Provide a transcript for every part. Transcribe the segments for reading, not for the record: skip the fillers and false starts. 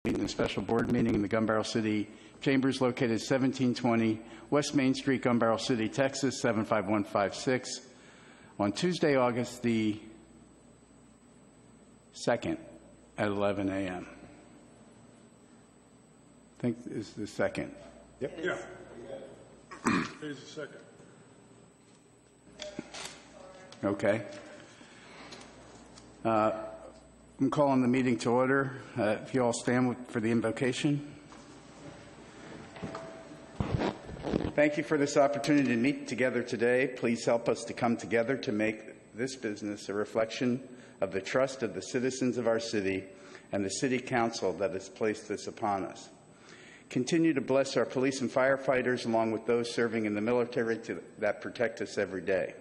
A special board meeting in the Gun Barrel City Chambers located 1720 West Main Street, Gun Barrel City, Texas, 75156 on Tuesday, August the 2nd at 11 a.m. I think it's the 2nd. Yep. Yeah. It is the 2nd. Okay. I'm calling the meeting to order. If you all stand for the invocation. Thank you for this opportunity to meet together today. Please help us to come together to make this business a reflection of the trust of the citizens of our city and the City Council that has placed this upon us. Continue to bless our police and firefighters along with those serving in the military that protect us every day.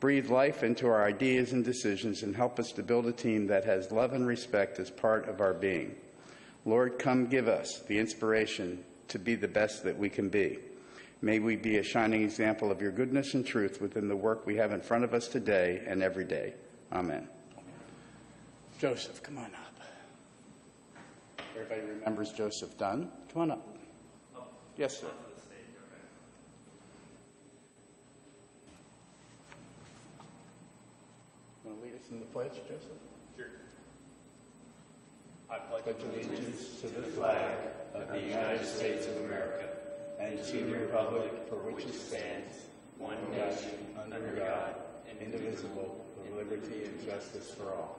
Breathe life into our ideas and decisions and help us to build a team that has love and respect as part of our being. Lord, come give us the inspiration to be the best that we can be. May we be a shining example of your goodness and truth within the work we have in front of us today and every day. Amen. Joseph, come on up. Everybody remembers Joseph Dunn. Come on up. Yes, sir. Want to lead us in the pledge, Joseph? Sure. I pledge allegiance to the flag of the United States of America and to the republic for which it stands, one nation, under God, indivisible, with liberty and justice for all.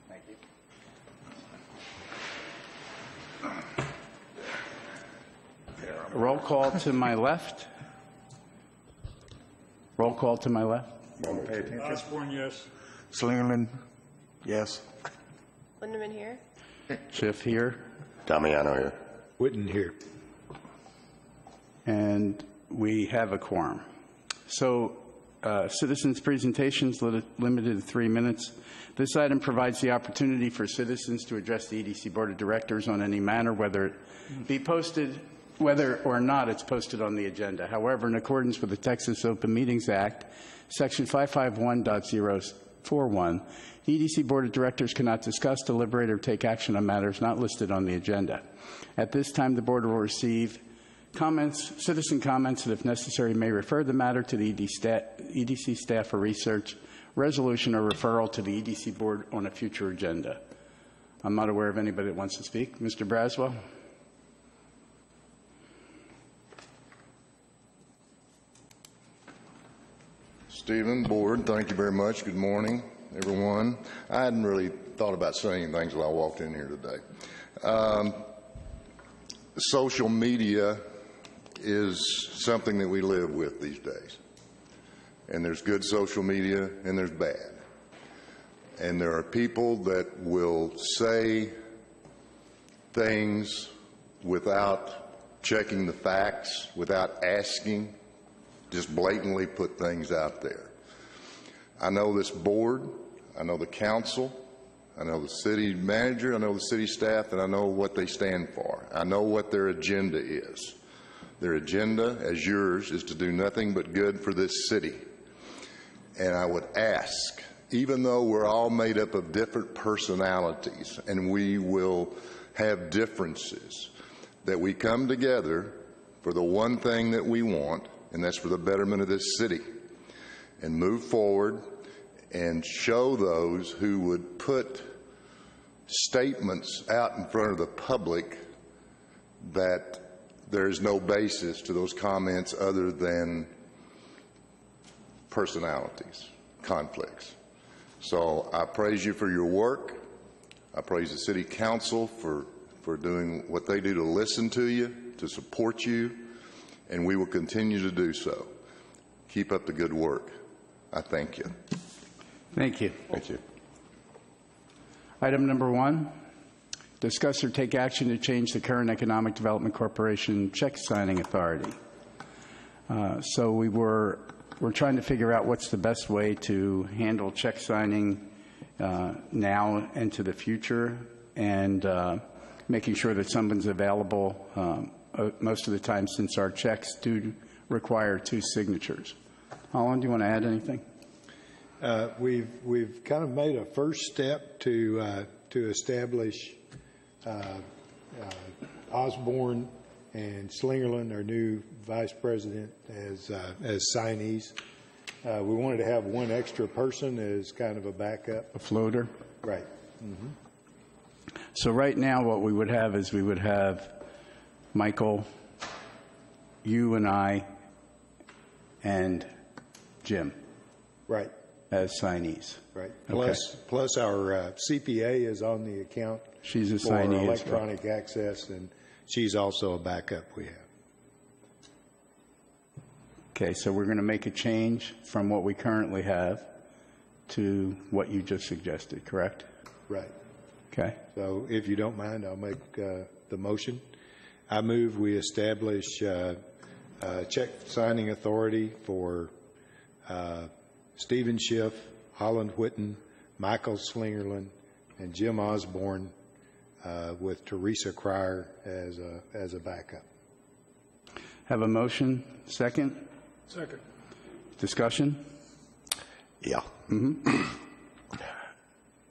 Thank you. Roll call to my left. Roll call to my left. Osborne, yes. Slingerland, yes. Lindemann here. Schiff here. Damiano here. Witten here. And we have a quorum. So citizens' presentations limited to 3 minutes. This item provides the opportunity for citizens to address the EDC Board of Directors on any matter, whether it be posted, whether or not it's posted on the agenda. However, in accordance with the Texas Open Meetings Act, Section 551.041, the EDC Board of Directors cannot discuss, deliberate, or take action on matters not listed on the agenda. At this time, the Board will receive comments, citizen comments, and if necessary, may refer the matter to the EDC staff for research, resolution, or referral to the EDC Board on a future agenda. I'm not aware of anybody that wants to speak. Mr. Braswell? Stephen, Board, thank you very much. Good morning, everyone. I hadn't really thought about saying things until I walked in here today. Social media is something that we live with these days. And there's good social media and there's bad. And there are people that will say things without checking the facts, without asking, just blatantly put things out there. I know this board, I know the council, I know the city manager, I know the city staff, and I know what they stand for. I know what their agenda is. Their agenda, as yours, is to do nothing but good for this city. And I would ask, even though we're all made up of different personalities and we will have differences, that we come together for the one thing that we want, and that's for the betterment of this city, and move forward and show those who would put statements out in front of the public that there's no basis to those comments other than personalities, conflicts. So I praise you for your work. I praise the City Council for doing what they do to listen to you, to support you, and we will continue to do so. Keep up the good work. I thank you. Thank you. Thank you. Item number 1, discuss or take action to change the current Economic Development Corporation check signing authority. So we're trying to figure out what's the best way to handle check signing now and to the future, and making sure that someone's available most of the time, since our checks do require 2 signatures. Holland, do you want to add anything? We've kind of made a first step to establish Osborne and Slingerland, our new vice president, as signees. We wanted to have one extra person as kind of a backup. A floater. Right. So right now, what we would have is we would have Michael, you and I, and Jim Right. as signees. Right. Okay. Plus our CPA is on the account. She's a for signee as well. electronic access, and she's also a backup we have. Okay, so we're going to make a change from what we currently have to what you just suggested, correct? Right. Okay. So if you don't mind, I'll make the motion. I move we establish check signing authority for Stephen Schiff, Holland Whitten, Michael Slingerland, and Jim Osborne, with Teresa Cryer as a backup. Have a motion. Second? Second. Discussion? Yeah.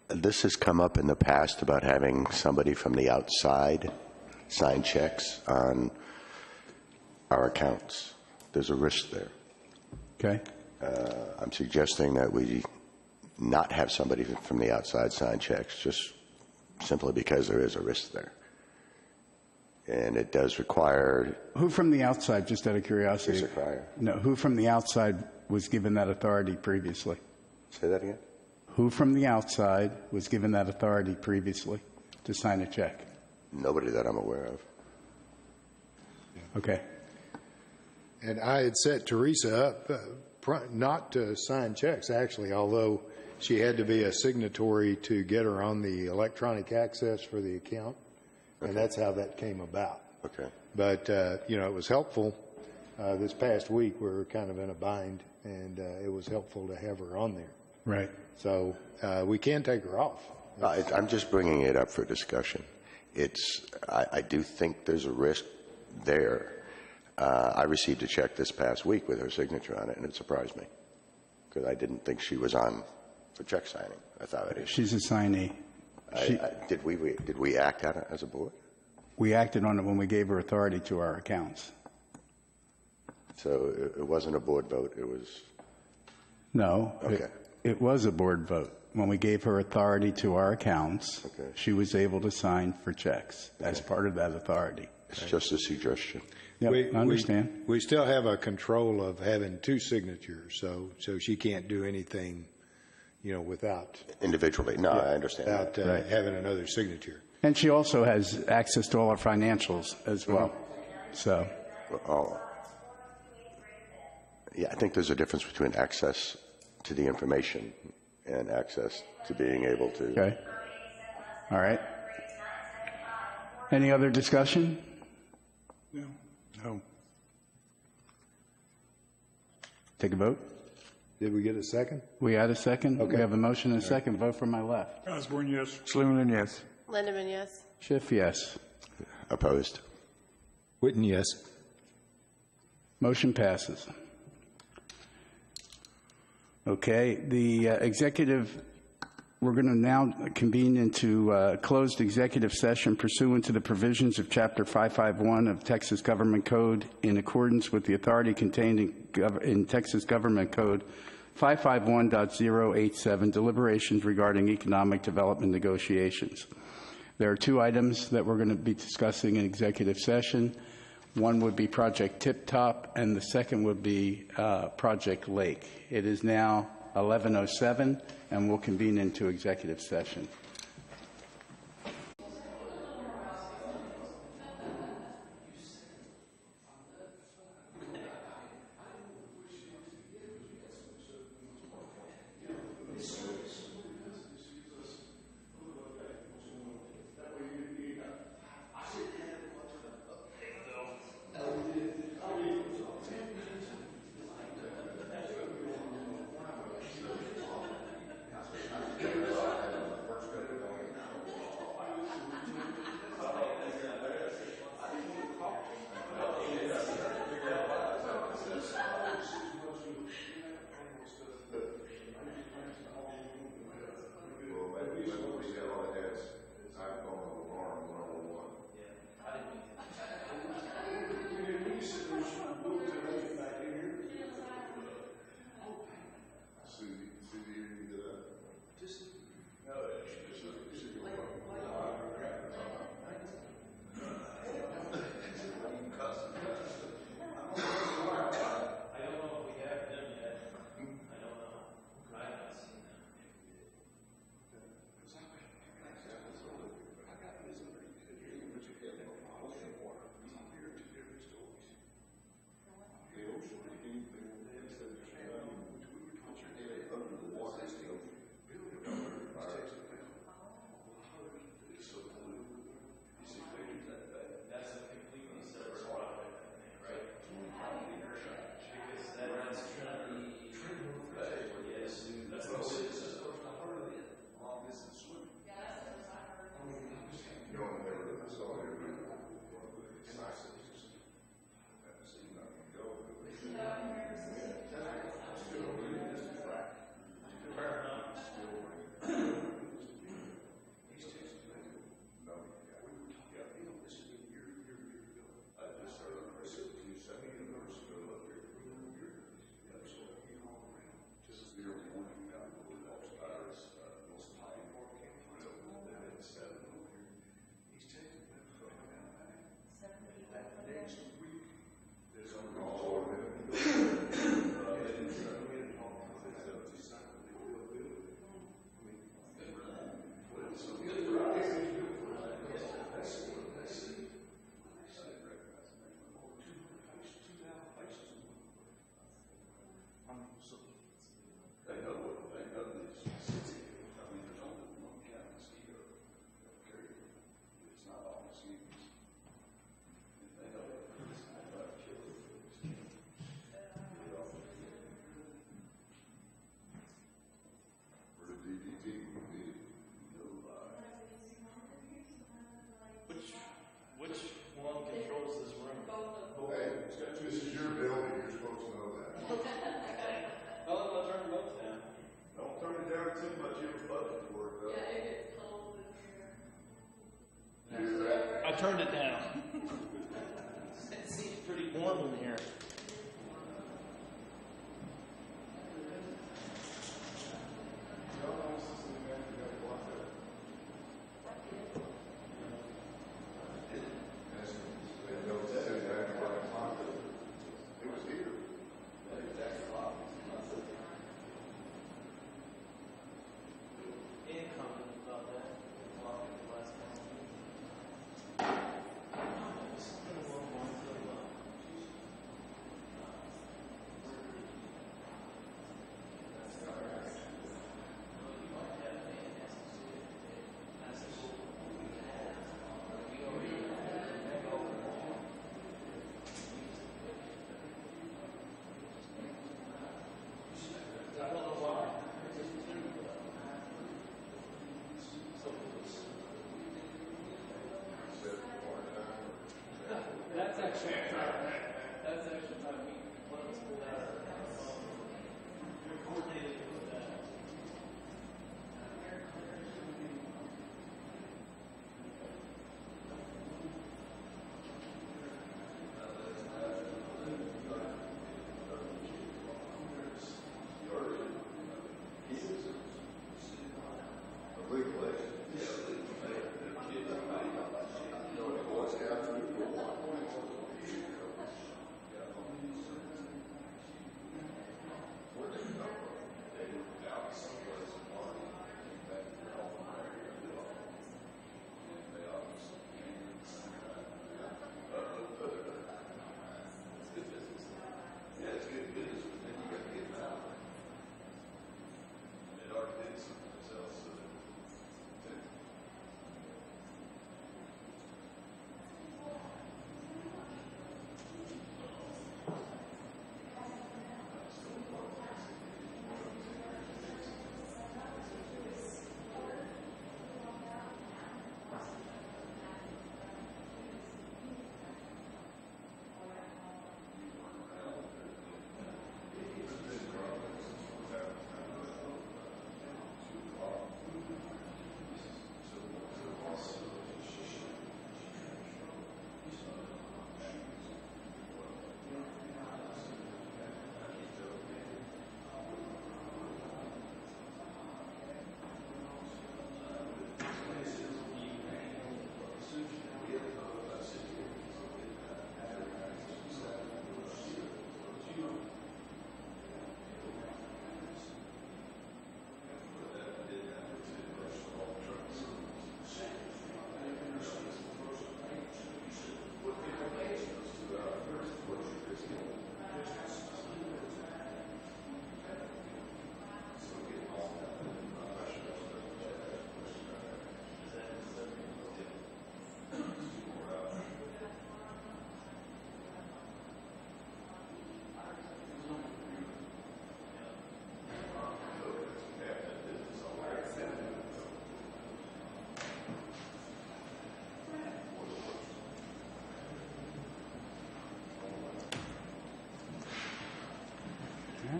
This has come up in the past about having somebody from the outside sign checks on our accounts. There's a risk there. Okay. I'm suggesting that we not have somebody from the outside sign checks, just simply because there is a risk there. And it does require... Who from the outside, just out of curiosity? Teresa Cryer. No, who from the outside was given that authority previously? Say that again? Who from the outside was given that authority previously to sign a check? Nobody that I'm aware of. Okay. And I had set Teresa up not to sign checks, actually, although she had to be a signatory to get her on the electronic access for the account, and that's how that came about. Okay. But, it was helpful. This past week, we were kind of in a bind, and it was helpful to have her on there. Right. So we can take her off. I'm just bringing it up for discussion. I do think there's a risk there. I received a check this past week with her signature on it, and it surprised me because I didn't think she was on for check signing. I thought it is. She's a signee. Did we act on it as a board? We acted on it when we gave her authority to our accounts. So it wasn't a board vote. It was No. Okay. It was a board vote. When we gave her authority to our accounts, Okay. she was able to sign for checks as part of that authority. it's just a suggestion. Yep, I understand. We still have a control of having two signatures, so she can't do anything, without Individually. No, I understand that. without having another signature. And she also has access to all our financials as well. So, Oh. Yeah, I think there's a difference between access to the information and access to being able to. okay. All right. Any other discussion? No. No. Take a vote. Did we get a second? We had a second. Okay. We have a motion and a second. Vote from my left. Osborne, yes. Slingerland, yes. Lindemann, yes. Schiff, yes. Opposed? Whitten, yes. Motion passes. Okay, the we're going to now convene into closed executive session pursuant to the provisions of Chapter 551 of Texas Government Code in accordance with the authority contained in Texas Government Code 551.087, deliberations regarding economic development negotiations. There are two items that we're going to be discussing in executive session. One would be Project Tip Top, and the second would be Project Lake. It is now 11:07, and we'll convene into executive session. Which one controls this room? Hey, this is your building, you're supposed to know that. I'll turn the lights down. Don't turn it down too much, you have a budget for it, though. Yeah, it gets cold in here. Do that. I turned it down. It seems pretty warm in here.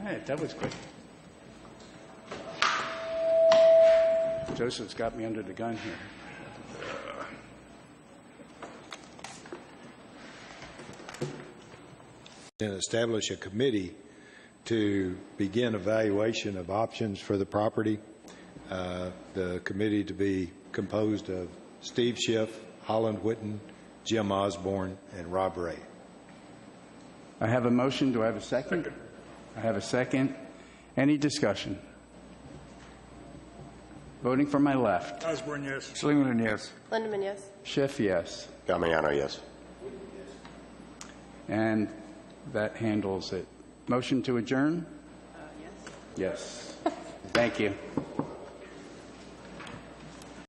right, that was quick. Joseph's got me under the gun here. And establish a committee to begin evaluation of options for the property. The committee to be composed of Steve Schiff, Holland Whitten, Jim Osborne, and Rob Ray. I have a motion. Do I have a second? I have a second. Any discussion? Voting from my left. Osborne, yes. Schlingman, yes. Lindemann, yes. Schiff, yes. Damiano, yes. And that handles it. Motion to adjourn? Yes. Yes. Thank you.